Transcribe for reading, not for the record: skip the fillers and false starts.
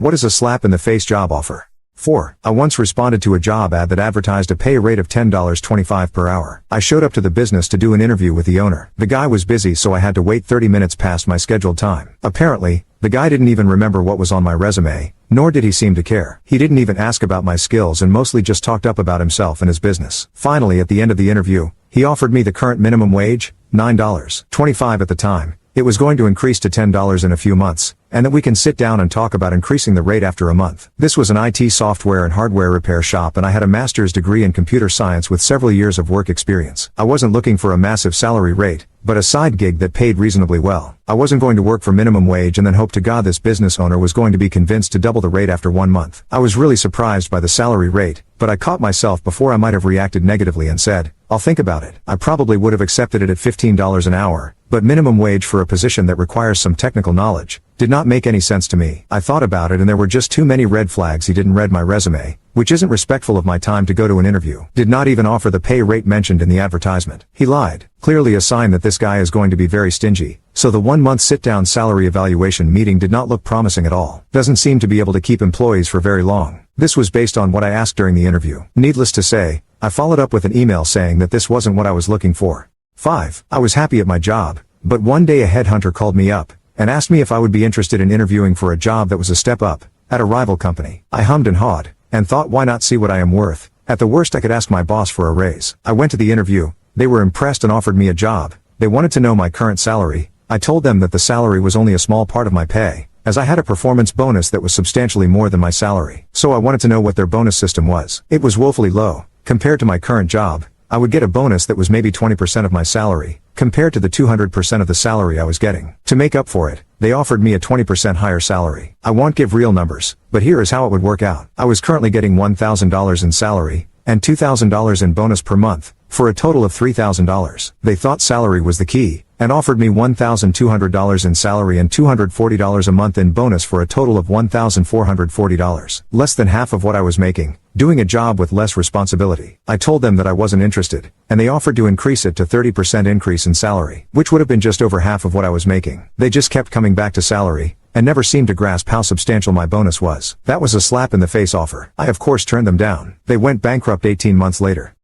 What is a slap-in-the-face job offer? 4. I once responded to a job ad that advertised a pay rate of $10.25 per hour. I showed up to the business to do an interview with the owner. The guy was busy, so I had to wait 30 minutes past my scheduled time. Apparently, the guy didn't even remember what was on my resume, nor did he seem to care. He didn't even ask about my skills and mostly just talked up about himself and his business. Finally, at the end of the interview, he offered me the current minimum wage, $9.25 at the time. It was going to increase to $10 in a few months, and that we can sit down and talk about increasing the rate after a month. This was an IT software and hardware repair shop, and I had a master's degree in computer science with several years of work experience. I wasn't looking for a massive salary rate, but a side gig that paid reasonably well. I wasn't going to work for minimum wage and then hope to God this business owner was going to be convinced to double the rate after 1 month. I was really surprised by the salary rate, but I caught myself before I might have reacted negatively and said, "I'll think about it." I probably would have accepted it at $15 an hour, but minimum wage for a position that requires some technical knowledge did not make any sense to me. I thought about it and there were just too many red flags. He didn't read my resume, which isn't respectful of my time to go to an interview. Did not even offer the pay rate mentioned in the advertisement. He lied. Clearly a sign that this guy is going to be very stingy. So the 1-month sit-down salary evaluation meeting did not look promising at all. Doesn't seem to be able to keep employees for very long. This was based on what I asked during the interview. Needless to say, I followed up with an email saying that this wasn't what I was looking for. 5. I was happy at my job, but one day a headhunter called me up and asked me if I would be interested in interviewing for a job that was a step up at a rival company. I hummed and hawed and thought, why not see what I am worth? At the worst I could ask my boss for a raise. I went to the interview. They were impressed and offered me a job. They wanted to know my current salary. I told them that the salary was only a small part of my pay, as I had a performance bonus that was substantially more than my salary. So I wanted to know what their bonus system was. It was woefully low. Compared to my current job, I would get a bonus that was maybe 20% of my salary, compared to the 200% of the salary I was getting. To make up for it, they offered me a 20% higher salary. I won't give real numbers, but here is how it would work out. I was currently getting $1,000 in salary, and $2,000 in bonus per month, for a total of $3,000. They thought salary was the key, and offered me $1,200 in salary and $240 a month in bonus for a total of $1,440. Less than half of what I was making, doing a job with less responsibility. I told them that I wasn't interested, and they offered to increase it to 30% increase in salary, which would have been just over half of what I was making. They just kept coming back to salary, and never seemed to grasp how substantial my bonus was. That was a slap in the face offer. I of course turned them down. They went bankrupt 18 months later.